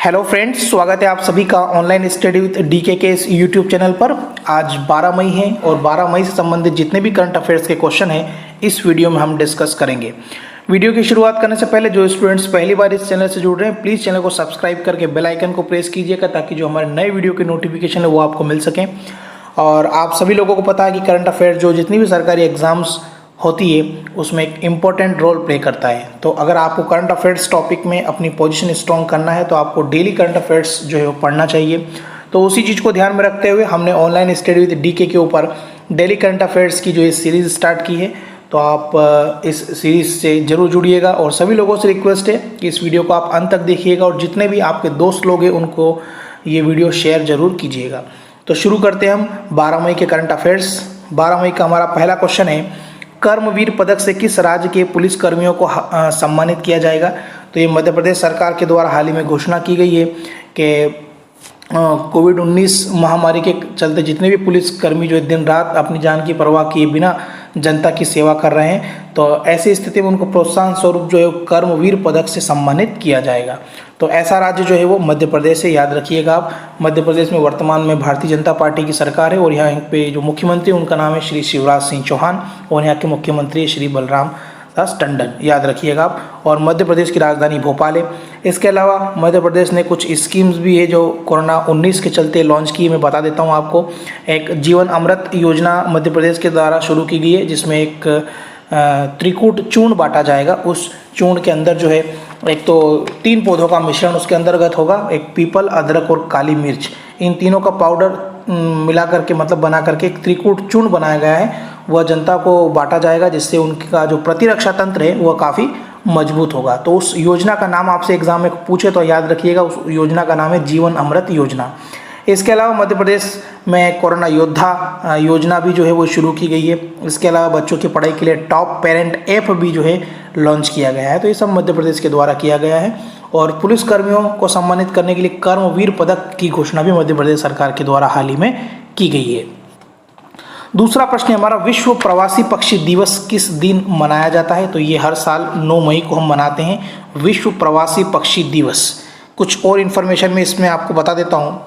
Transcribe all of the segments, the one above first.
Hello friends, स्वागत है आप सभी का ऑनलाइन स्टडी विद डीके के इस यूट्यूब चैनल पर। आज 12 मई है और 12 मई से संबंधित जितने भी करंट अफेयर्स के क्वेश्चन हैं इस वीडियो में हम डिस्कस करेंगे। वीडियो की शुरुआत करने से पहले जो स्टूडेंट्स पहली बार इस चैनल से जुड़ रहे हैं प्लीज़ चैनल को सब्सक्राइब करके बेल आइकन को प्रेस कीजिएगा ताकि जो हमारे नए वीडियो के नोटिफिकेशन है वो आपको मिल सकें। और आप सभी लोगों को पता है कि करंट अफेयर जो जितनी भी सरकारी एग्जाम्स होती है उसमें एक इम्पॉर्टेंट रोल प्ले करता है। तो अगर आपको करंट अफेयर्स टॉपिक में अपनी पोजीशन स्ट्रॉन्ग करना है तो आपको डेली करंट अफेयर्स जो है वो पढ़ना चाहिए। तो उसी चीज़ को ध्यान में रखते हुए हमने ऑनलाइन स्टडी विद डीके के ऊपर डेली करंट अफेयर्स की जो ये सीरीज़ स्टार्ट की है। तो आप इस सीरीज़ से ज़रूर जुड़िएगा और सभी लोगों से रिक्वेस्ट है कि इस वीडियो को आप अंत तक देखिएगा और जितने भी आपके दोस्त लोग हैं उनको ये वीडियो शेयर ज़रूर कीजिएगा। तो शुरू करते हैं हम 12 मई के करंट अफेयर्स। 12 मई का हमारा पहला क्वेश्चन है, कर्मवीर पदक से किस राज्य के पुलिस कर्मियों को सम्मानित किया जाएगा। तो ये मध्य प्रदेश सरकार के द्वारा हाल ही में घोषणा की गई है कि कोविड-19 महामारी के चलते जितने भी पुलिसकर्मी जो दिन रात अपनी जान की परवाह किए बिना जनता की सेवा कर रहे हैं तो ऐसी स्थिति में उनको प्रोत्साहन स्वरूप जो है कर्मवीर पदक से सम्मानित किया जाएगा। तो ऐसा राज्य जो है वो मध्य प्रदेश है, याद रखिएगा आप। मध्य प्रदेश में वर्तमान में भारतीय जनता पार्टी की सरकार है और यहाँ पे जो मुख्यमंत्री उनका नाम है श्री शिवराज सिंह चौहान और यहाँ के मुख्यमंत्री श्री बलराम दास टंडन, याद रखिएगा आप। और मध्य प्रदेश की राजधानी भोपाल है। इसके अलावा मध्य प्रदेश ने कुछ स्कीम्स भी है जो कोरोना-19 के चलते लॉन्च की है। मैं बता देता हूँ आपको। एक जीवन अमृत योजना मध्य प्रदेश के द्वारा शुरू की गई है जिसमें एक त्रिकूट चूर्ण बांटा जाएगा। उस चूर्ण के अंदर जो है एक तो 3 पौधों का मिश्रण उसके अंतर्गत होगा, एक पीपल, अदरक और काली मिर्च, इन तीनों का पाउडर मिला करके मतलब बना करके एक त्रिकूट चूर्ण बनाया गया है। वह जनता को बांटा जाएगा जिससे उनका जो प्रतिरक्षा तंत्र है वह काफ़ी मजबूत होगा। तो उस योजना का नाम आपसे एग्जाम में पूछे तो याद रखिएगा, उस योजना का नाम है जीवन अमृत योजना। इसके अलावा मध्य प्रदेश में कोरोना योद्धा योजना भी जो है वो शुरू की गई है। इसके अलावा बच्चों की पढ़ाई के लिए टॉप पेरेंट ऐप भी जो है लॉन्च किया गया है। तो ये सब मध्य प्रदेश के द्वारा किया गया है। और पुलिसकर्मियों को सम्मानित करने के लिए कर्मवीर पदक की घोषणा भी मध्य प्रदेश सरकार के द्वारा हाल ही में की गई है। दूसरा प्रश्न है हमारा, विश्व प्रवासी पक्षी दिवस किस दिन मनाया जाता है। तो ये हर साल 9 मई को हम मनाते हैं विश्व प्रवासी पक्षी दिवस। कुछ और इन्फॉर्मेशन में इसमें आपको बता देता हूँ।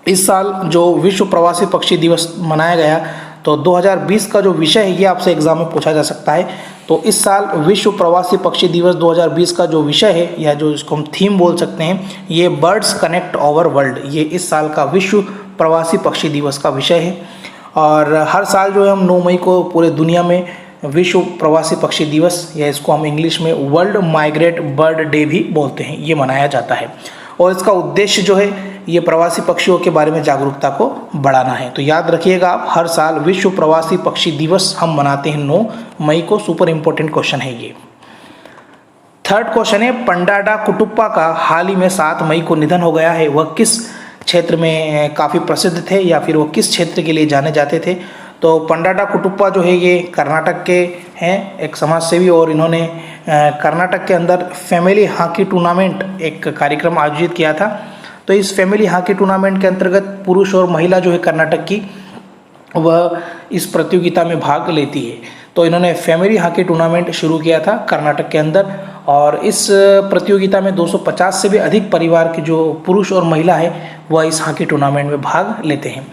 इस साल जो विश्व प्रवासी पक्षी दिवस मनाया गया तो 2020 का जो विषय है ये आपसे एग्जाम में पूछा जा सकता है। तो इस साल विश्व प्रवासी पक्षी दिवस 2020 का जो विषय है या जो इसको हम थीम बोल सकते हैं ये बर्ड्स कनेक्ट आवर वर्ल्ड, ये इस साल का विश्व प्रवासी पक्षी दिवस का विषय है। और हर साल जो है हम 9 मई को पूरे दुनिया में विश्व प्रवासी पक्षी दिवस या इसको हम इंग्लिश में वर्ल्ड माइग्रेट बर्ड डे भी बोलते हैं, ये मनाया जाता है। और इसका उद्देश्य जो है ये प्रवासी पक्षियों के बारे में जागरूकता को बढ़ाना है। तो याद रखिएगा आप, हर साल विश्व प्रवासी पक्षी दिवस हम मनाते हैं 9 मई को। सुपर इंपॉर्टेंट क्वेश्चन है ये। थर्ड क्वेश्चन है, पंडाडा कुटुप्पा का हाल ही में 7 मई को निधन हो गया है। वह किस क्षेत्र में काफ़ी प्रसिद्ध थे या फिर वो किस क्षेत्र के लिए जाने जाते थे। तो पंडाडा कुटुप्पा जो है ये कर्नाटक के हैं, एक समाजसेवी, और इन्होंने कर्नाटक के अंदर फैमिली हॉकी टूर्नामेंट एक कार्यक्रम आयोजित किया था। तो इस फैमिली हॉकी टूर्नामेंट के अंतर्गत पुरुष और महिला जो है कर्नाटक की वह इस प्रतियोगिता में भाग लेती है। तो इन्होंने फैमिली हॉकी टूर्नामेंट शुरू किया था कर्नाटक के अंदर और इस प्रतियोगिता में 250 से भी अधिक परिवार के जो पुरुष और महिला है वह इस हॉकी टूर्नामेंट में भाग लेते हैं।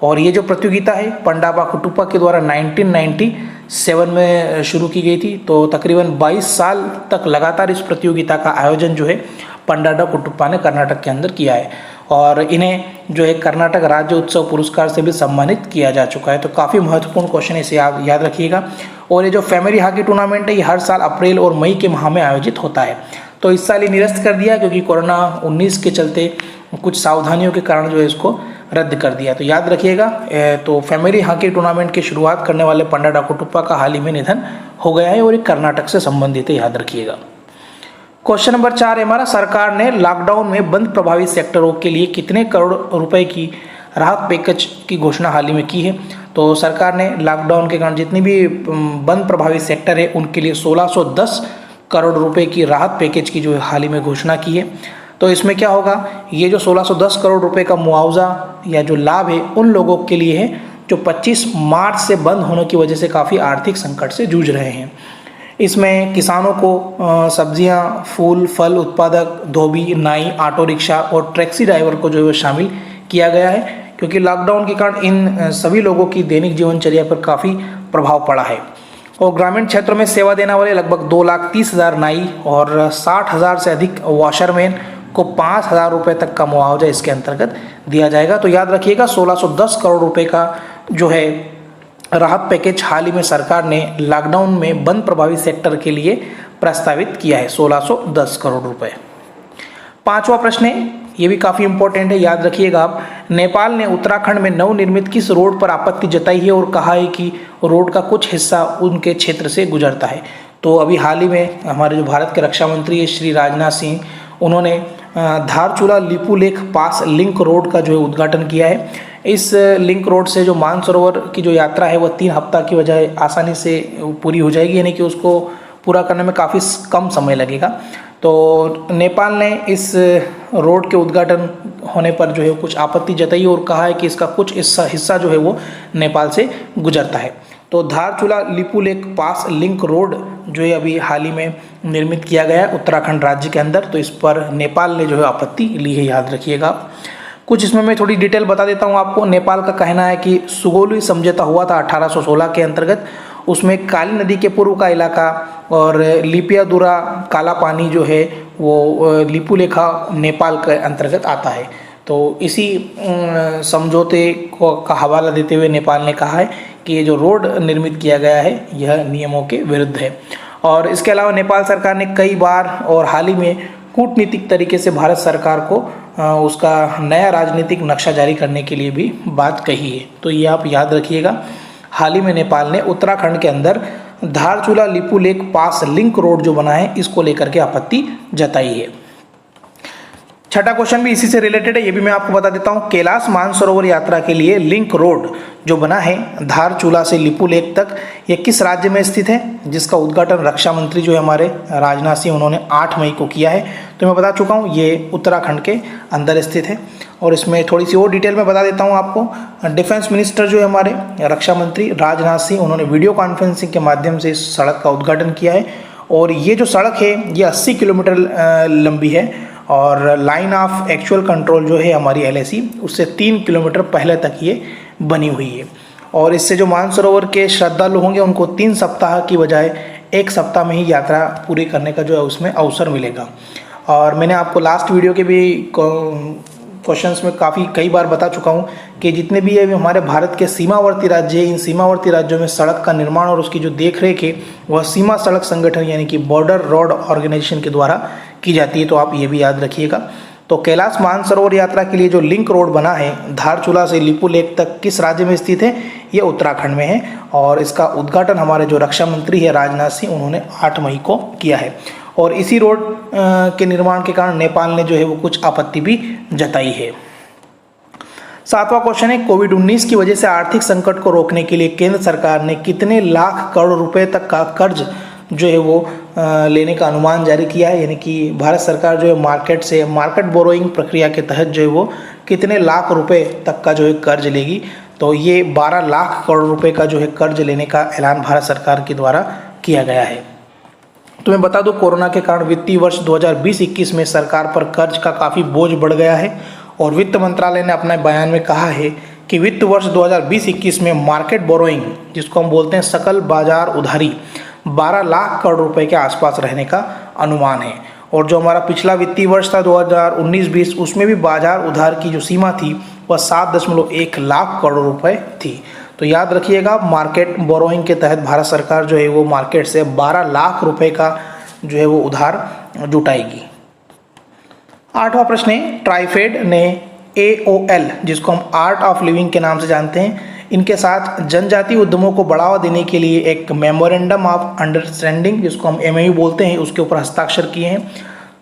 और ये जो प्रतियोगिता है पंडाबा कुटुप्पा के द्वारा 1997 में शुरू की गई थी। तो तकरीबन 22 साल तक लगातार इस प्रतियोगिता का आयोजन जो है पंडाडा कुटुप्पा ने कर्नाटक के अंदर किया है और इन्हें जो है कर्नाटक राज्य उत्सव पुरस्कार से भी सम्मानित किया जा चुका है। तो काफ़ी महत्वपूर्ण क्वेश्चन है, इसे याद रखिएगा। और ये जो फैमिली हॉकी टूर्नामेंट है ये हर साल अप्रैल और मई के माह में आयोजित होता है। तो इस साल ये निरस्त कर दिया क्योंकि कोरोना-19 के चलते कुछ सावधानियों के कारण जो है इसको रद्द कर दिया। तो याद रखिएगा। तो फैमिली हॉकी टूर्नामेंट की शुरुआत करने वाले पंडाडा कुटुप्पा का हाल ही में निधन हो गया है और ये कर्नाटक से संबंधित है, याद रखिएगा। क्वेश्चन नंबर 4 है हमारा, सरकार ने लॉकडाउन में बंद प्रभावित सेक्टरों के लिए कितने करोड़ रुपए की राहत पैकेज की घोषणा हाल ही में की है। तो सरकार ने लॉकडाउन के कारण जितनी भी बंद प्रभावित सेक्टर है उनके लिए 1610 करोड़ रुपए की राहत पैकेज की जो हाल ही में घोषणा की है। तो इसमें क्या होगा, ये जो 1610 करोड़ रुपए का मुआवजा या जो लाभ है उन लोगों के लिए है जो 25 मार्च से बंद होने की वजह से काफ़ी आर्थिक संकट से जूझ रहे हैं। इसमें किसानों को सब्जियां, फूल, फल उत्पादक, धोबी, नाई, ऑटो रिक्शा और टैक्सी ड्राइवर को जो है शामिल किया गया है, क्योंकि लॉकडाउन के कारण इन सभी लोगों की दैनिक जीवनचर्या पर काफ़ी प्रभाव पड़ा है। और ग्रामीण क्षेत्रों में सेवा देने वाले लगभग 2,30,000 नाई और 60,000 से अधिक वॉशरमैन को 5,000 रुपये तक का मुआवजा इसके अंतर्गत दिया जाएगा। तो याद रखिएगा 1,610 करोड़ रुपए का जो है राहत पैकेज हाल ही में सरकार ने लॉकडाउन में बंद प्रभावित सेक्टर के लिए प्रस्तावित किया है, 1,610 करोड़ रुपए। पांचवा प्रश्न है, ये भी काफ़ी इंपॉर्टेंट है, याद रखिएगा आप। नेपाल ने उत्तराखंड में नवनिर्मित किस रोड पर आपत्ति जताई है और कहा है कि रोड का कुछ हिस्सा उनके क्षेत्र से गुजरता है। तो अभी हाल ही में हमारे जो भारत के रक्षा मंत्री है श्री राजनाथ सिंह, उन्होंने धारचूला लिपुलेख पास लिंक रोड का जो है उद्घाटन किया है। इस लिंक रोड से जो मानसरोवर की जो यात्रा है वह 3 हफ्ता की बजाय आसानी से पूरी हो जाएगी, यानी कि उसको पूरा करने में काफ़ी कम समय लगेगा। तो नेपाल ने इस रोड के उद्घाटन होने पर जो है कुछ आपत्ति जताई और कहा है कि इसका कुछ हिस्सा जो है वो नेपाल से गुजरता है। तो धारचूला लिपुलेख पास लिंक रोड जो है अभी हाल ही में निर्मित किया गया है उत्तराखंड राज्य के अंदर, तो इस पर नेपाल ने जो है आपत्ति ली है, याद रखिएगा। कुछ इसमें मैं थोड़ी डिटेल बता देता हूँ आपको। नेपाल का कहना है कि सुगौली समझौता हुआ था 1816 के अंतर्गत, उसमें काली नदी के पूर्व का इलाका और लिपियादुरा काला पानी जो है वो लिपुलेखा नेपाल के अंतर्गत आता है। तो इसी समझौते को का हवाला देते हुए नेपाल ने कहा है कि ये जो रोड निर्मित किया गया है यह नियमों के विरुद्ध है। और इसके अलावा नेपाल सरकार ने कई बार और हाल ही में कूटनीतिक तरीके से भारत सरकार को उसका नया राजनीतिक नक्शा जारी करने के लिए भी बात कही है। तो ये आप याद रखिएगा। हाल ही में नेपाल ने उत्तराखंड के अंदर धारचूला लिपुलेख पास लिंक रोड जो बना है इसको लेकर के आपत्ति जताई है। छठा क्वेश्चन भी इसी से रिलेटेड है, ये भी मैं आपको बता देता हूँ। कैलाश मानसरोवर यात्रा के लिए लिंक रोड जो बना है धारचूला से लिपुलेख तक, ये किस राज्य में स्थित है, जिसका उद्घाटन रक्षा मंत्री जो है हमारे राजनाथ सिंह उन्होंने 8 मई को किया है। तो मैं बता चुका हूँ ये उत्तराखंड के अंदर स्थित है। और इसमें थोड़ी सी और डिटेल में बता देता हूँ आपको। डिफेंस मिनिस्टर जो है हमारे रक्षा मंत्री राजनाथ सिंह, उन्होंने वीडियो कॉन्फ्रेंसिंग के माध्यम से इस सड़क का उद्घाटन किया है। और ये जो सड़क है ये 80 किलोमीटर लंबी है और लाइन ऑफ एक्चुअल कंट्रोल जो है हमारी LAC उससे 3 किलोमीटर पहले तक ये बनी हुई है। और इससे जो मानसरोवर के श्रद्धालु होंगे उनको 3 सप्ताह की बजाय 1 सप्ताह में ही यात्रा पूरी करने का जो है उसमें अवसर मिलेगा। और मैंने आपको लास्ट वीडियो के भी क्वेश्चंस में कई बार बता चुका हूँ कि जितने भी अभी हमारे भारत के सीमावर्ती राज्य हैं, इन सीमावर्ती राज्यों में सड़क का निर्माण और उसकी जो देखरेख है वह सीमा सड़क संगठन यानी कि बॉर्डर रोड ऑर्गेनाइजेशन के द्वारा की जाती है। तो आप ये भी याद रखिएगा। तो कैलाश मानसरोवर यात्रा के लिए जो लिंक रोड बना है धारचूला से लिपुलेख तक किस राज्य में स्थित है, ये उत्तराखंड में है। और इसका उद्घाटन हमारे जो रक्षा मंत्री है राजनाथ सिंह उन्होंने 8 मई को किया है। और इसी रोड के निर्माण के कारण नेपाल ने जो है वो कुछ आपत्ति भी जताई है। 7वां क्वेश्चन है, कोविड-19 की वजह से आर्थिक संकट को रोकने के लिए केंद्र सरकार ने कितने लाख करोड़ रुपए तक का कर्ज जो है वो लेने का अनुमान जारी किया है, यानी कि भारत सरकार जो है मार्केट बोरोइंग प्रक्रिया के तहत जो है वो कितने लाख रुपए तक का जो है कर्ज लेगी। तो ये 12 लाख करोड़ रुपए का जो है कर्ज लेने का ऐलान भारत सरकार के द्वारा किया गया है। तो मैं बता दूं कोरोना के कारण वित्तीय वर्ष 2020-21 में सरकार पर कर्ज का काफ़ी बोझ बढ़ गया है। और वित्त मंत्रालय ने अपने बयान में कहा है कि वित्त वर्ष 2020-21 में मार्केट बोरोइंग जिसको हम बोलते हैं सकल बाजार उधारी 12 लाख करोड़ रुपए के आसपास रहने का अनुमान है। और जो हमारा पिछला वित्तीय वर्ष था 2019-20 उसमें भी बाजार उधार की जो सीमा थी वह 7.1 लाख करोड़ रुपए थी। तो याद रखिएगा मार्केट बोरोइंग के तहत भारत सरकार जो है वो मार्केट से 12 लाख रुपए का जो है वो उधार जुटाएगी। 8वां प्रश्न है, ट्राइफेड ने AOL जिसको हम आर्ट ऑफ लिविंग के नाम से जानते हैं इनके साथ जनजातीय उद्यमों को बढ़ावा देने के लिए एक मेमोरेंडम ऑफ अंडरस्टैंडिंग जिसको हम MOU बोलते हैं उसके ऊपर हस्ताक्षर किए हैं।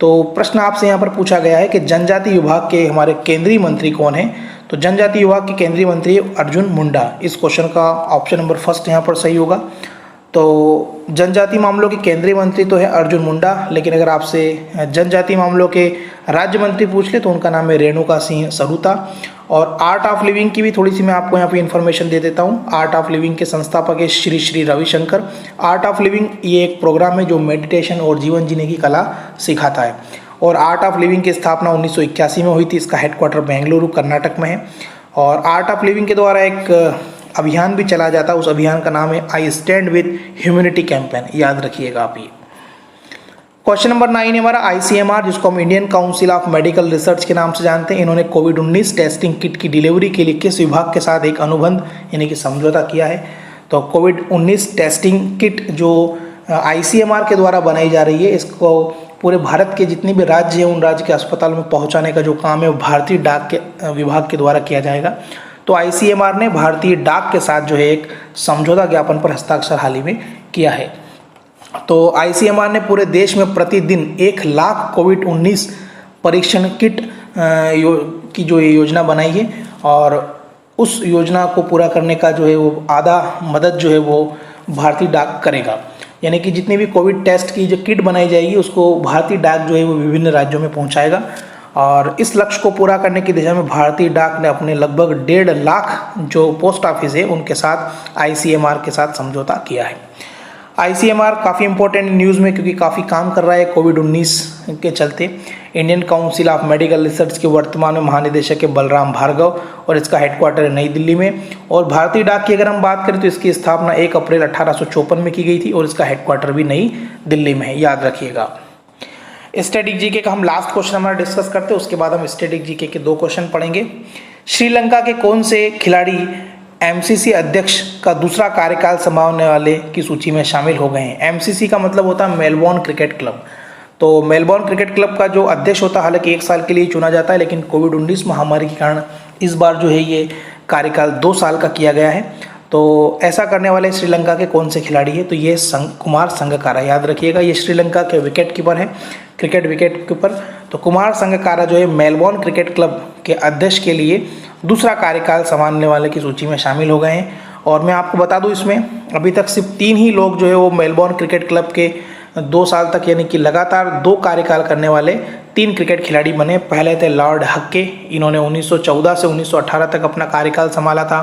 तो प्रश्न आपसे यहाँ पर पूछा गया है कि जनजातीय विभाग के हमारे केंद्रीय मंत्री कौन हैं। तो जनजातीय विभाग के केंद्रीय मंत्री अर्जुन मुंडा। इस क्वेश्चन का ऑप्शन नंबर फर्स्ट यहाँ पर सही होगा। तो तो जनजाति मामलों के केंद्रीय मंत्री तो है अर्जुन मुंडा, लेकिन अगर आपसे जनजाति मामलों के राज्य मंत्री पूछ ले तो उनका नाम है रेणुका सिंह सरूता। और आर्ट ऑफ लिविंग की भी थोड़ी सी मैं आपको यहाँ पे इन्फॉर्मेशन दे देता हूँ। आर्ट ऑफ लिविंग के संस्थापक है Shri Shri Ravishankar. Art of living ये एक प्रोग्राम है जो मेडिटेशन और जीवन जीने की कला सिखाता है। और आर्ट ऑफ लिविंग की स्थापना 1981 में हुई थी। इसका हेडक्वार्टर बेंगलुरु कर्नाटक में है। और आर्ट ऑफ लिविंग के द्वारा एक अभियान भी चला जाता है। उस अभियान का नाम है I stand with humanity campaign, याद रखिएगा आप ये। क्वेश्चन नंबर 9 है हमारा ICMR, जिसको हम Indian council of medical research के नाम से जानते हैं। इन्होंने कोविड-19 टेस्टिंग किट की डिलीवरी के लिए किस विभाग के साथ एक अनुबंध यानी कि समझौता किया है? तो कोविड-19 टेस्टिंग किट जो ICMR के द्वारा बनाई जा रही है, इसको पूरे भारत के जितने भी राज्य हैं उन राज्य के अस्पताल में पहुंचाने का जो काम है वो भारतीय डाक के विभाग के द्वारा किया जाएगा। तो ICMR ने भारतीय डाक के साथ जो है एक समझौता ज्ञापन पर हस्ताक्षर हाल ही में किया है। तो ICMR ने पूरे देश में प्रतिदिन 1 लाख कोविड-19 परीक्षण किट की जो योजना बनाई है, और उस योजना को पूरा करने का जो है वो आधा मदद जो है वो भारतीय डाक करेगा। यानी कि जितने भी कोविड टेस्ट की जो किट बनाई जाएगी उसको भारतीय डाक जो है वो विभिन्न राज्यों में पहुंचाएगा। और इस लक्ष्य को पूरा करने की दिशा में भारतीय डाक ने अपने लगभग 1.5 लाख जो पोस्ट ऑफिस है उनके साथ ICMR के साथ समझौता किया है। ICMR काफ़ी इंपॉर्टेंट न्यूज़ में, क्योंकि काफ़ी काम कर रहा है कोविड-19 के चलते। Indian council of medical research के वर्तमान में महानिदेशक है बलराम भार्गव, और इसका हेडक्वार्टर है नई दिल्ली में। और भारतीय डाक की अगर हम बात करें तो इसकी स्थापना 1 अप्रैल 1854 में की गई थी, और इसका हेडक्वार्टर भी नई दिल्ली में है, याद रखिएगा। स्टैटिक जीके का हम लास्ट क्वेश्चन हमारा डिस्कस करते हैं, उसके बाद हम स्टैटिक जीके के 2 क्वेश्चन पढ़ेंगे। श्रीलंका के कौन से खिलाड़ी MCC अध्यक्ष का दूसरा कार्यकाल संभालने वाले की सूची में शामिल हो गए हैं? MCC का मतलब होता है मेलबोर्न क्रिकेट क्लब। तो मेलबोर्न क्रिकेट क्लब का जो अध्यक्ष होता है, हालांकि 1 साल के लिए चुना जाता है, लेकिन कोविड-19 महामारी के कारण इस बार जो है ये कार्यकाल 2 साल का किया गया है। तो ऐसा करने वाले श्रीलंका के कौन से खिलाड़ी है? तो ये कुमार संगकारा, याद रखिएगा। ये श्रीलंका के विकेट कीपर हैं, क्रिकेट विकेट कीपर। तो कुमार संगकारा जो है मेलबोर्न क्रिकेट क्लब के अध्यक्ष के लिए दूसरा कार्यकाल संभालने वाले की सूची में शामिल हो गए हैं। और मैं आपको बता दूं, इसमें अभी तक सिर्फ 3 ही लोग जो है वो मेलबोर्न क्रिकेट क्लब के 2 साल तक यानी कि लगातार 2 कार्यकाल करने वाले 3 क्रिकेट खिलाड़ी बने। पहले थे लॉर्ड हक्के, इन्होंने 1914 से 1918 तक अपना कार्यकाल संभाला था।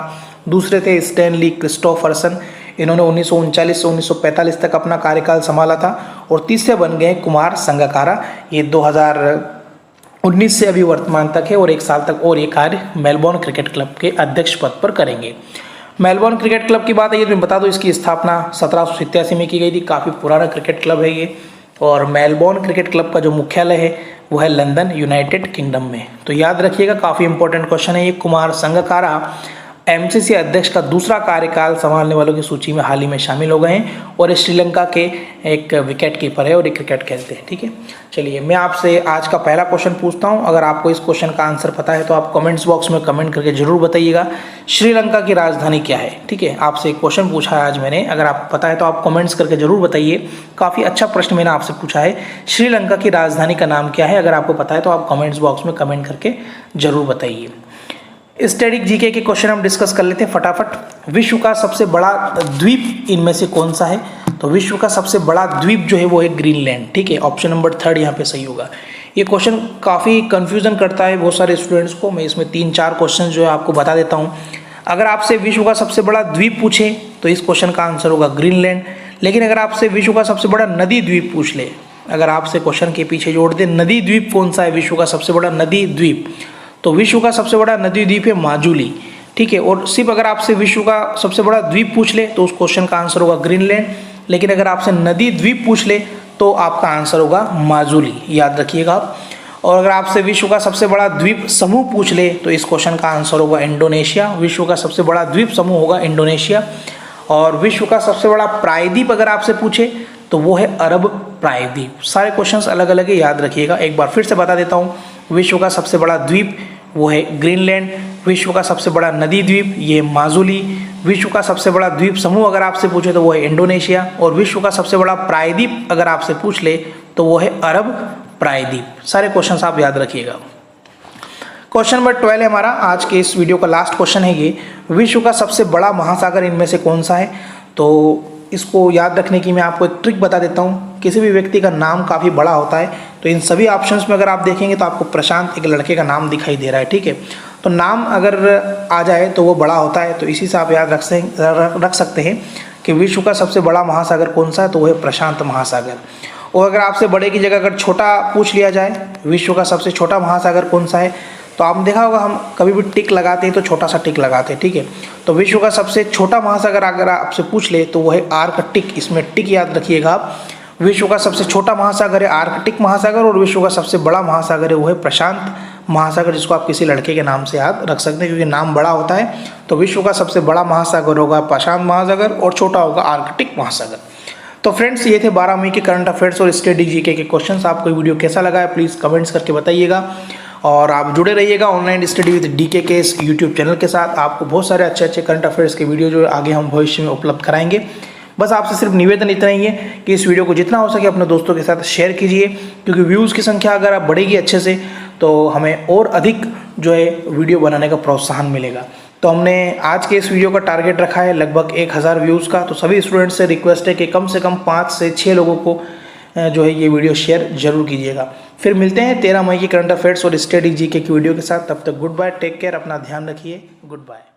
दूसरे थे स्टैनली क्रिस्टोफरसन, इन्होंने 1939 से 1945 तक अपना कार्यकाल संभाला था। और तीसरे बन गए कुमार संगकारा, ये 2019 से अभी वर्तमान तक है, और 1 साल तक और ये कार्य मेलबोर्न क्रिकेट क्लब के अध्यक्ष पद पर करेंगे। मेलबोर्न क्रिकेट क्लब की बात है, ये तो बता दो, इसकी स्थापना 1787 में की गई थी। काफ़ी पुराना क्रिकेट क्लब है ये। और मेलबोर्न क्रिकेट क्लब का जो मुख्यालय है वो है लंदन, यूनाइटेड किंगडम में। तो याद रखिएगा, काफ़ी इंपॉर्टेंट क्वेश्चन है ये। कुमार संगकारा MCC अध्यक्ष का दूसरा कार्यकाल संभालने वालों की सूची में हाल ही में शामिल हो गए हैं, और श्रीलंका के एक विकेट कीपर है और एक क्रिकेट खेलते हैं। ठीक है, चलिए मैं आपसे आज का पहला क्वेश्चन पूछता हूं। अगर आपको इस क्वेश्चन का आंसर पता है तो आप कमेंट्स बॉक्स में कमेंट करके जरूर बताइएगा, श्रीलंका की राजधानी क्या है? ठीक है, आपसे एक क्वेश्चन पूछा है आज मैंने, अगर आपको पता है तो आप कमेंट्स करके जरूर बताइए। काफ़ी अच्छा प्रश्न मैंने आपसे पूछा है, श्रीलंका की राजधानी का नाम क्या है? अगर आपको पता है तो आप कमेंट्स बॉक्स में कमेंट करके जरूर बताइए। स्टैटिक जीके के क्वेश्चन हम डिस्कस कर लेते हैं फटाफट। विश्व का सबसे बड़ा द्वीप इनमें से कौन सा है? तो विश्व का सबसे बड़ा द्वीप जो है वो है ग्रीनलैंड। ठीक है, ऑप्शन नंबर 3 यहाँ पे सही होगा। ये क्वेश्चन काफ़ी कंफ्यूजन करता है बहुत सारे स्टूडेंट्स को। मैं इसमें 3-4 क्वेश्चन जो है आपको बता देता हूँ। अगर आपसे विश्व का सबसे बड़ा द्वीप पूछे तो इस क्वेश्चन का आंसर होगा ग्रीनलैंड। लेकिन अगर आपसे विश्व का सबसे बड़ा नदी द्वीप पूछ ले, अगर आपसे क्वेश्चन के पीछे जोड़ दे नदी द्वीप कौन सा है विश्व का सबसे बड़ा नदी द्वीप, तो विश्व का सबसे बड़ा नदी द्वीप है माजुली। ठीक है, और सिर्फ अगर आपसे विश्व का सबसे बड़ा द्वीप पूछ ले तो उस क्वेश्चन का आंसर होगा ग्रीनलैंड। लेकिन अगर आपसे नदी द्वीप पूछ ले तो आपका आंसर होगा माजुली, याद रखिएगा आप। और अगर आपसे विश्व का सबसे बड़ा द्वीप समूह पूछ ले तो इस क्वेश्चन का आंसर होगा इंडोनेशिया। विश्व का सबसे बड़ा द्वीप समूह होगा इंडोनेशिया। और विश्व का सबसे बड़ा प्रायद्वीप अगर आपसे पूछे तो वो है अरब प्रायद्वीप। सारे क्वेश्चंस अलग अलग है, याद रखिएगा। एक बार फिर से बता देता हूँ, विश्व का सबसे बड़ा द्वीप वो है ग्रीनलैंड, विश्व का सबसे बड़ा नदी द्वीप ये माजुली, विश्व का सबसे बड़ा द्वीप समूह अगर आपसे पूछे तो वो है इंडोनेशिया, और विश्व का सबसे बड़ा प्रायद्वीप अगर आपसे पूछ ले तो वो है अरब प्रायद्वीप। सारे क्वेश्चंस आप याद रखिएगा। क्वेश्चन नंबर 12 है हमारा आज के इस वीडियो का लास्ट क्वेश्चन है ये, विश्व का सबसे बड़ा महासागर इनमें से कौन सा है? तो इसको याद रखने की मैं आपको एक ट्रिक बता देता हूँ। किसी भी व्यक्ति का नाम काफ़ी बड़ा होता है, तो इन सभी ऑप्शंस में अगर आप देखेंगे तो आपको प्रशांत एक लड़के का नाम दिखाई दे रहा है, ठीक है। तो नाम अगर आ जाए तो वो बड़ा होता है, तो इसी से आप याद रख सकते हैं कि विश्व का सबसे बड़ा महासागर कौन सा है, तो वो है प्रशांत महासागर। और अगर आपसे बड़े की जगह अगर छोटा पूछ लिया जाए, विश्व का सबसे छोटा महासागर कौन सा है, तो आपने देखा होगा हम कभी भी टिक लगाते हैं तो छोटा सा टिक लगाते हैं, ठीक है। तो विश्व का सबसे छोटा महासागर अगर आपसे पूछ ले तो वो है आर्कटिक। इसमें टिक याद रखिएगा आप। विश्व का सबसे छोटा महासागर है आर्कटिक महासागर और विश्व का सबसे बड़ा महासागर है वो है प्रशांत महासागर, जिसको आप किसी लड़के के नाम से याद रख सकते हैं क्योंकि नाम बड़ा होता है। तो विश्व का सबसे बड़ा महासागर होगा प्रशांत महासागर और छोटा होगा आर्कटिक महासागर। तो फ्रेंड्स, ये थे 12 मई के करंट अफेयर्स और स्टडी जीके के क्वेश्चंस। आपको ये वीडियो कैसा लगा है प्लीज़ कमेंट्स करके बताइएगा और आप जुड़े रहिएगा online study with DKKS YouTube channel के साथ। आपको बहुत सारे अच्छे करंट अफेयर्स के वीडियो जो आगे हम भविष्य में उपलब्ध कराएंगे। बस आपसे सिर्फ निवेदन इतना ही है कि इस वीडियो को जितना हो सके अपने दोस्तों के साथ शेयर कीजिए, क्योंकि व्यूज़ की संख्या अगर आप बढ़ेगी अच्छे से तो हमें और अधिक जो है वीडियो बनाने का प्रोत्साहन मिलेगा। तो हमने आज के इस वीडियो का टारगेट रखा है लगभग 1000 व्यूज़ का। तो सभी स्टूडेंट्स से रिक्वेस्ट है कि कम से कम 5 से 6 लोगों को जो है ये वीडियो शेयर जरूर कीजिएगा। फिर मिलते हैं 13 मई की करंट अफेयर्स और स्टडी जीके की वीडियो के साथ। तब तक गुड बाय, टेक केयर, अपना ध्यान रखिए, गुड बाय।